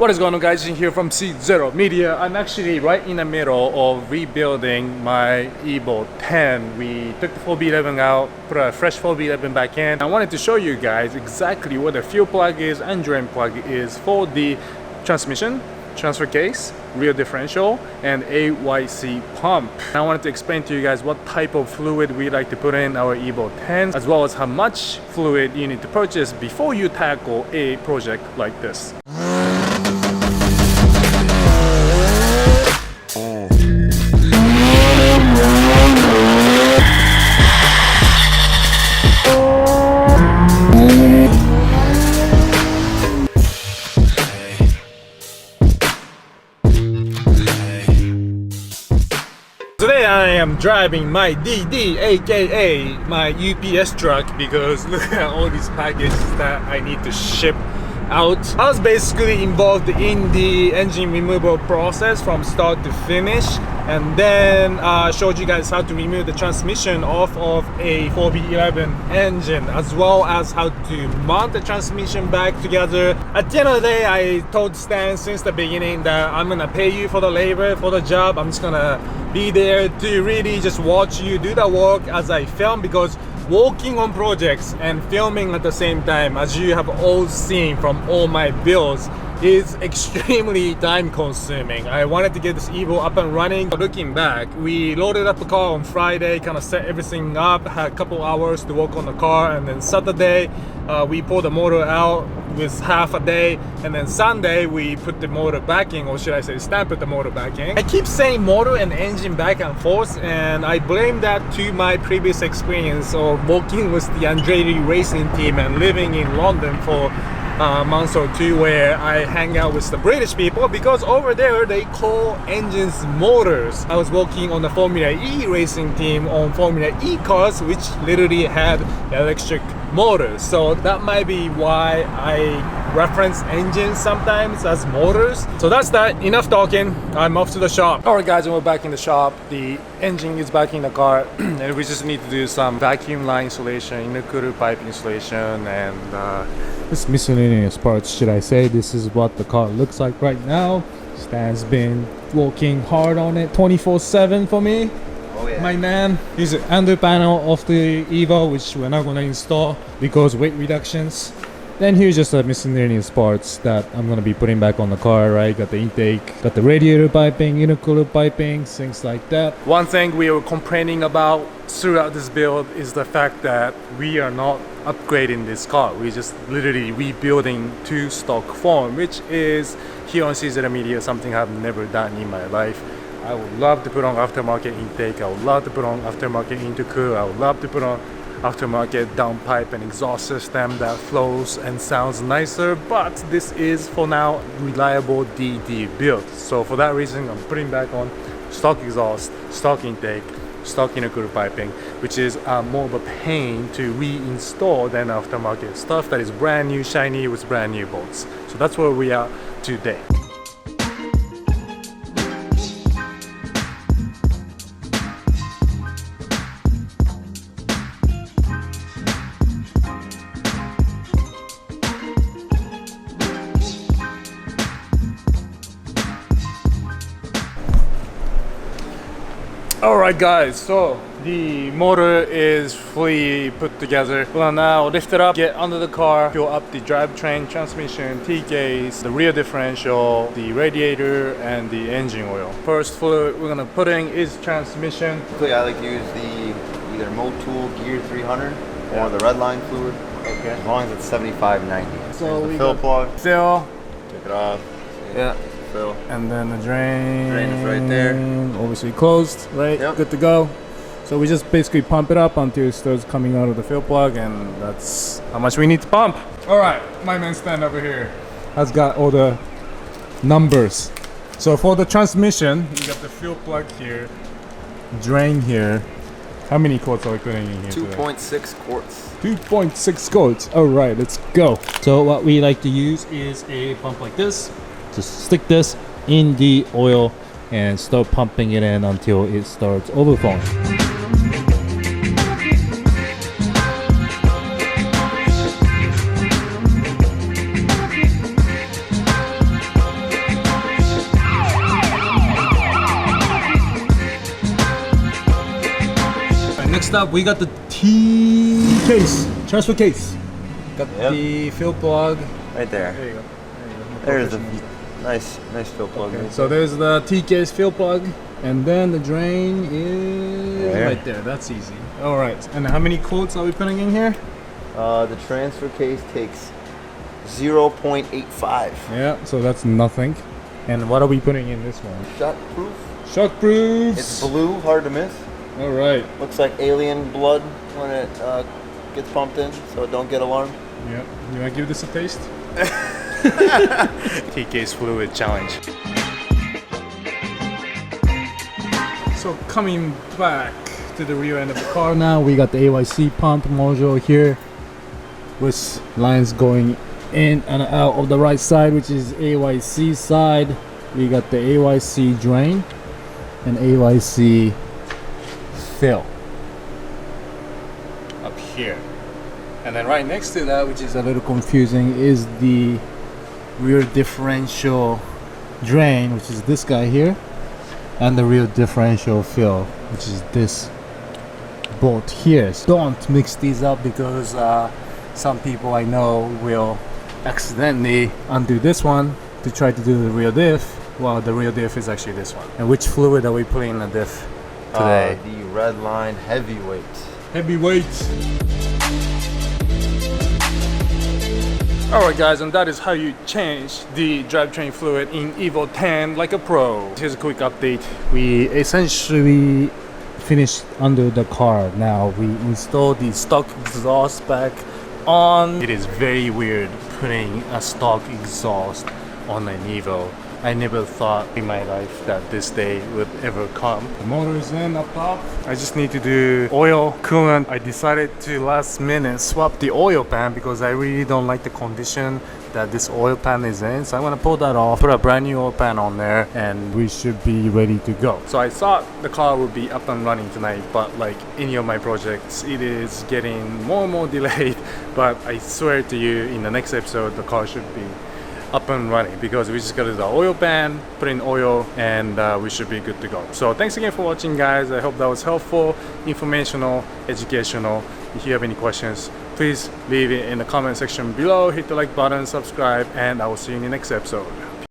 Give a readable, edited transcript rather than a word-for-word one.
What is going on, guys? Jin here from CZeroMedia. I'm actually right in the middle of rebuilding my Ep.8. We took the 4B11 out, put a fresh 4B11 back in. I wanted to show you guys exactly what the fuel plug is and drain plug is for the transmission, transfer case, rear differential, and AYC pump. I wanted to explain to you guys what type of fluid we like to put in our Ep.8, as well as how much fluid you need to purchase before you tackle a project like this. Today I am driving my DD, aka my UPS truck, because look at all these packages that I need to ship out. I was basically involved in the engine removal process from start to finish, and then showed you guys how to remove the transmission off of a 4B11 engine, as well as how to mount the transmission back together. At the end of the day, I told Stan since the beginning that I'm gonna pay you for the labor, for the job. I'm just gonna be there to really just watch you do the work as I film, because working on projects and filming at the same time, as you have all seen from all my builds, is extremely time consuming. I wanted to get this Evo up and running. Looking back, we loaded up the car on Friday, kind of set everything up, had a couple hours to work on the car, and then Saturday we pulled the motor out with half a day, and then Sunday we put the motor back in, or should I say Stan put the motor back in. I keep saying motor and engine back and forth, and I blame that to my previous experience of working with the Andretti racing team and living in London for a month or two, where I hang out with the British people, because over there they call engines motors. I was working on the Formula E racing team on Formula E cars, which literally had electric motors, so that might be why I reference engines sometimes as motors. So that's that. Enough talking. I'm off to the shop. Alright guys, and we're back in the shop. The engine is back in the car and we just need to do some vacuum line installation, intercooler pipe installation, and this miscellaneous parts, should I say. This is what the car looks like right now. Stan's been working hard on it 24/7 for me. Oh, yeah. My man. Here's the under panel of the Evo, which we're not going to install because weight reductions. Then here's just the miscellaneous parts that I'm going to be putting back on the car, right? Got the intake, got the radiator piping, intercooler piping, things like that. One thing we were complaining about throughout this build is the fact that we are not upgrading this car. We're just literally rebuilding to stock form, which is here on CZeroMedia something I've never done in my life. I would love to put on aftermarket intake, I would love to put on aftermarket intercooler, I would love to put on aftermarket downpipe and exhaust system that flows and sounds nicer, but this is for now reliable DD build. So for that reason, I'm putting back on stock exhaust, stock intake, stock intercooler piping, which is more of a pain to reinstall than aftermarket stuff that is brand new, shiny with brand new bolts. So that's where we are today. Alright guys, so the motor is fully put together. We'll now lift it up, get under the car, fill up the drivetrain, transmission, T-case, the rear differential, the radiator, and the engine oil. First fluid we're gonna put in is transmission. Typically I like to use the either Motul Gear 300 or the Redline fluid. Okay. As long as it's 75/90. So the fill plug. Fill. Take it off. Yeah. Fill. And then the drain. Drain is right there. Obviously closed, right? Yep. Good to go. So we just basically pump it up until it starts coming out of the fill plug, and that's how much we need to pump. All right, my man Stan over here has got all the numbers. So for the transmission, we got the fill plug here, drain here. How many quarts are we putting in here? 2.6 quarts. 2.6 quarts. All right, let's go. So what we like to use is a pump like this. Just stick this in the oil and start pumping it in until it starts overflowing. Next up, we got the T case, transfer case. Got the fill plug. Right there. There you go. There's the nice fill plug. Okay, so there's the T case fill plug, and then the drain is right there. That's easy. All right. And how many quotes are we putting in here? The transfer case takes 0.85. Yeah. So that's nothing. And what are we putting in this one? Shockproof. Shockproofs. It's blue, hard to miss. All right. Looks like alien blood when it gets pumped in, so don't get alarmed. Yeah. You wanna give this a taste? T-case fluid challenge. So coming back to the rear end of the car now, we got the AYC pump module here with lines going in and out of the right side, which is AYC side. We got the AYC drain and AYC fill up here. And then right next to that, which is a little confusing, is the rear differential drain, which is this guy here, and the rear differential fill, which is this bolt here. So don't mix these up because some people I know will accidentally undo this one to try to do the rear diff, while the rear diff is actually this one. And which fluid are we putting in the diff today? The red line heavyweight. Heavyweight. Alright guys, and that is how you change the drivetrain fluid in Evo 10 like a pro. Here's a quick update. We essentially finished under the car. Now we installed the stock exhaust back on. It is very weird putting a stock exhaust on an Evo. I never thought in my life that this day would ever come. The motor is in up top. I just need to do oil, coolant. I decided to last minute swap the oil pan because I really don't like the condition that this oil pan is in. So I'm gonna pull that off, put a brand new oil pan on there, and we should be ready to go. So I thought the car would be up and running tonight, but like any of my projects, it is getting more and more delayed. But I swear to you, in the next episode, the car should be up and running because we just got to do the oil pan, put in oil, and we should be good to go. So thanks again for watching guys. I hope that was helpful, informational, educational. If you have any questions, please leave it in the comment section below. Hit the like button, subscribe, and I will see you in the next episode.